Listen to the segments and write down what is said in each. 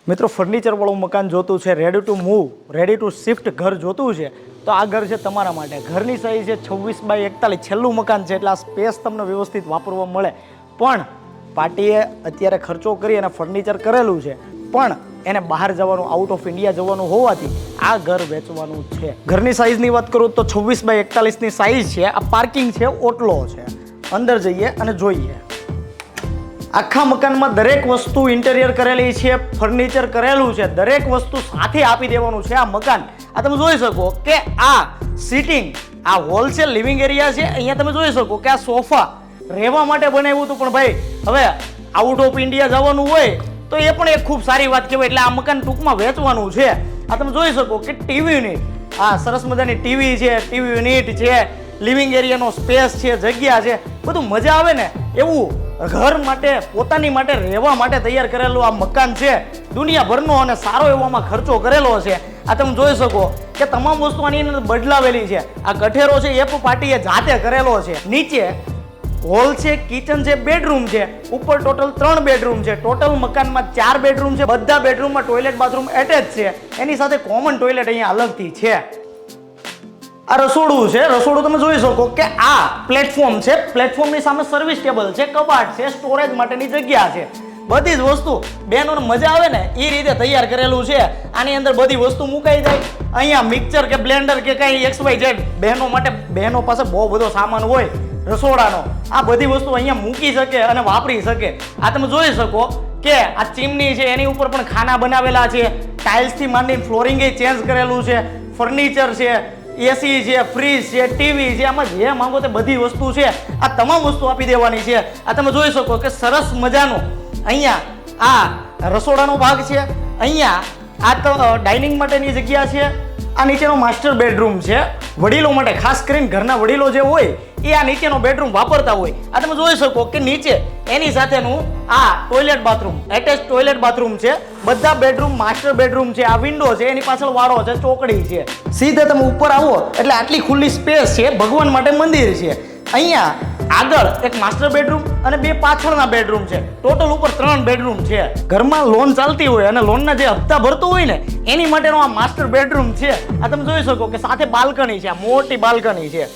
મિત્રો ફર્નિચરવાળું મકાન જોતું છે, ready to move, ready to shift ઘર જોતું છે તો આ ઘર છે તમારા માટે. ઘરની સાઈઝ છે 26x41, છેલ્લું મકાન છે એટલે આ સ્પેસ તમને વ્યવસ્થિત વાપરવા મળે. પણ પાર્ટીએ અત્યારે ખર્ચો કરી અને ફર્નિચર કરેલું છે, પણ એને બહાર જવાનું, આઉટ ઓફ ઇન્ડિયા જવાનું હોવાથી આ ઘર વેચવાનું છે. ઘરની સાઈઝની વાત કરું તો 26x41ની સાઈઝ છે. આ પાર્કિંગ છે, ઓટલો છે. અંદર જઈએ અને જોઈએ. આખા મકાનમાં દરેક વસ્તુ ઇન્ટેરિયર કરેલી છે, ફર્નિચર કરેલું છે, દરેક વસ્તુ સાથે આપી દેવાનું છે. આ મકાન આ તમે જોઈ શકો કે આ સિટિંગ, આ હોલ છે, લિવિંગ એરિયા છે. અહીંયા તમે જોઈ શકો કે આ સોફા રહેવા માટે બનાવ્યું હતું, પણ ભાઈ હવે આઉટ ઓફ ઇન્ડિયા જવાનું હોય તો એ પણ એક ખૂબ સારી વાત કહેવાય. એટલે આ મકાન ટૂંકમાં વેચવાનું છે. આ તમે જોઈ શકો કે ટીવી યુનિટ, આ સરસ મજાની ટીવી છે, ટીવી યુનિટ છે, લિવિંગ એરિયાનો સ્પેસ છે, જગ્યા છે, બધું મજા આવે ને એવું ઘર માટે, પોતાની માટે, રહેવા માટે તૈયાર કરેલું આ મકાન છે. દુનિયાભરનો અને સારો એવો આમાં ખર્ચો કરેલો છે. આ તમે જોઈ શકો કે તમામ વસ્તુ આની અંદર બદલાવેલી છે. આ કઠેરો છે એ પણ પાર્ટીએ જાતે કરેલો છે. નીચે હોલ છે, કિચન છે, બેડરૂમ છે. ઉપર ટોટલ 3 બેડરૂમ છે. ટોટલ મકાનમાં 4 બેડરૂમ છે. બધા બેડરૂમમાં ટોયલેટ બાથરૂમ એટેચ છે. એની સાથે કોમન ટોયલેટ અહીંયા અલગથી છે. આ રસોડું છે. રસોડું તમે જોઈ શકો કે આ પ્લેટફોર્મ છે. પ્લેટફોર્મની સામે સર્વિસ ટેબલ છે, કબાટ છે, સ્ટોરેજ માટેની જગ્યા છે. બધી જ વસ્તુ બહેનોને મજા આવે ને એ રીતે તૈયાર કરેલું છે. આની અંદર બધી વસ્તુ મુકાઈ જાય. અહીંયા મિક્સર કે બ્લેન્ડર કે કઈ XYZ બહેનો માટે, બહેનો પાસે બહુ બધો સામાન હોય રસોડાનો, આ બધી વસ્તુ અહીંયા મૂકી શકે અને વાપરી શકે. આ તમે જોઈ શકો કે આ ચીમની છે, એની ઉપર પણ ખાના બનાવેલા છે. ટાઇલ્સથી માંડીને ફ્લોરિંગ ચેન્જ કરેલું છે. ફર્નિચર છે, એસી છે, ફ્રીજ છે, ટીવી છે, આમાં જે માંગો તે બધી વસ્તુ છે. આ તમામ વસ્તુ આપી દેવાની છે. આ તમે જોઈ શકો કે સરસ મજાનું અહીંયા આ રસોડાનો ભાગ છે. અહીંયા આ તો ડાઇનિંગ માટેની જગ્યા છે. આ નીચેનો માસ્ટર બેડરૂમ છે. વડીલો માટે, ખાસ કરીને ઘરના વડીલો જે હોય એ આ નીચેનો બેડરૂમ વાપરતા હોય. આ તમે જોઈ શકો કે નીચે એની સાથેનું આ toilet bathroom, attach toilet bathroom છે. બધા બેડરૂમ માસ્ટર બેડરૂમ છે. આ વિન્ડો છે, એની પાછળ વાળો છે, ચોકડી છે. સીધે તમે ઉપર આવો એટલે આટલી ખુલ્લી સ્પેસ છે. ભગવાન માટે મંદિર છે. અહીંયા આગળ એક માસ્ટર બેડરૂમ અને 2 પાછળના બેડરૂમ છે. ટોટલ ઉપર 3 બેડરૂમ છે. ઘરમાં લોન ચાલતી હોય અને લોનના જે હપ્તા ભરતો હોય ને એની માટેનો આ માસ્ટર બેડરૂમ છે. આ તમે જોઈ શકો કે સાથે બાલ્કની છે. આ મોટી બાલ્કની છે.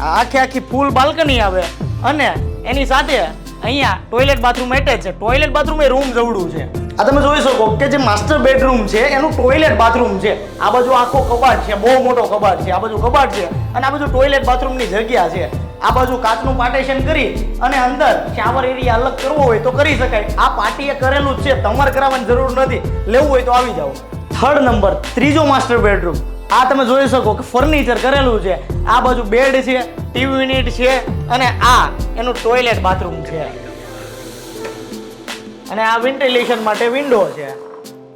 આખી ફૂલ બાલ્કની આવે અને એની સાથે અહીંયા ટોયલેટ બાથરૂમ એટેચ છે. ટોયલેટ બાથરૂમ એ રૂમ જવડું છે. આ તમે જોઈ શકો કે જે માસ્ટર બેડરૂમ છે એનું ટોયલેટ બાથરૂમ છે. આ બાજુ આખો કબાટ છે, બહુ મોટો કબાટ છે. આ બાજુ કબાટ છે અને આ બાજુ ટોયલેટ બાથરૂમની જગ્યા છે. આ બાજુ કાચનું પાર્ટીશન કરી અને અંદર શાવર એરિયા અલગ કરવો હોય તો કરી શકાય. આ પાર્ટીએ કરેલું જ છે, તમારે કરાવવાની જરૂર નથી. લેવું હોય તો આવી જાઓ. 3rd નંબર, ત્રીજો માસ્ટર બેડરૂમ. આ તમે જોઈ શકો કે ફર્નિચર કરેલું છે. આ બાજુ બેડ છે, ટીવી યુનિટ છે અને આ એનું ટોયલેટ બાથરૂમ છે. અને આ વેન્ટિલેશન માટે વિન્ડો છે.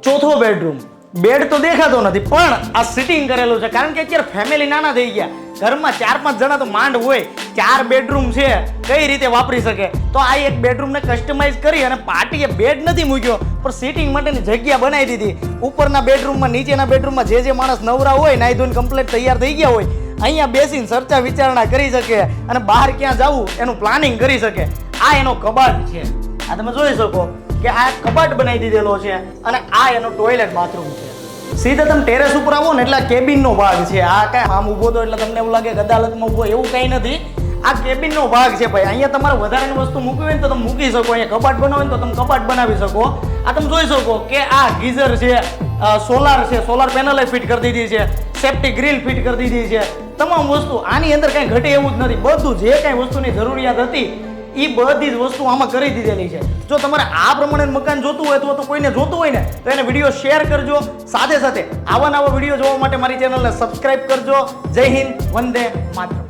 4થો બેડરૂમ. બેડ તો દેખાતો નથી પણ આ સિટિંગ કરેલું છે, કારણ કે અત્યારે ફેમિલી નાના થઈ ગયા. ઘરમાં 4-5 જણા તો માંડ હોય. 4 બેડરૂમ છે, કઈ રીતે વાપરી શકે? તો આ એક બેડરૂમને કસ્ટમાઇઝ કરી અને પાર્ટીએ બેડ નથી મૂક્યો પણ સિટિંગ માટેની જગ્યા બનાવી દીધી. ઉપરના બેડરૂમમાં, નીચેના બેડરૂમમાં જે માણસ નવરા હોય, નાઈ ધોઈને કમ્પ્લીટ તૈયાર થઈ ગયા હોય, અહીંયા બેસીને ચર્ચા વિચારણા કરી શકે અને બહાર ક્યાં જવું એનું પ્લાનિંગ કરી શકે. આ એનો કબાટ છે. આ તમે જોઈ શકો કે આ કબાટ બનાવી દીધેલો છે અને આ એનો ટોયલેટ બાથરૂમ છે. સીધા તમે ટેરેસ ઉપર આવો ને એટલે આ કેબિનનો ભાગ છે. આ કાંઈ આમ ઊભો તો એટલે તમને એવું લાગે કે અદાલતમાં ઊભો, એવું કંઈ નથી. આ કેબિનનો ભાગ છે ભાઈ. અહીંયા તમારે વધારાની વસ્તુ મૂકવી હોય ને તો તમે મૂકી શકો. અહીંયા કબાટ બનાવો ને તો તમે કબાટ બનાવી શકો. આ તમે જોઈ શકો કે આ ગીઝર છે, સોલાર છે, સોલાર પેનલ ફિટ કરી દીધી છે, સેફ્ટી ગ્રીલ ફિટ કરી દીધી છે. તમામ વસ્તુ આની અંદર કાંઈ ઘટે એવું જ નથી. બધું જે કાંઈ વસ્તુની જરૂરિયાત હતી એ બધી જ વસ્તુ આમાં કરી દીધેલી છે. જો તમારે આ પ્રમાણે મકાન જોતું હોય અથવા તો કોઈને જોતું હોય ને તો એને વિડીયો શેર કરજો. સાથે સાથે આવા નવા વિડીયો જોવા માટે મારી ચેનલને સબસ્ક્રાઇબ કરજો. જય હિન્દ, વંદે માતરમ.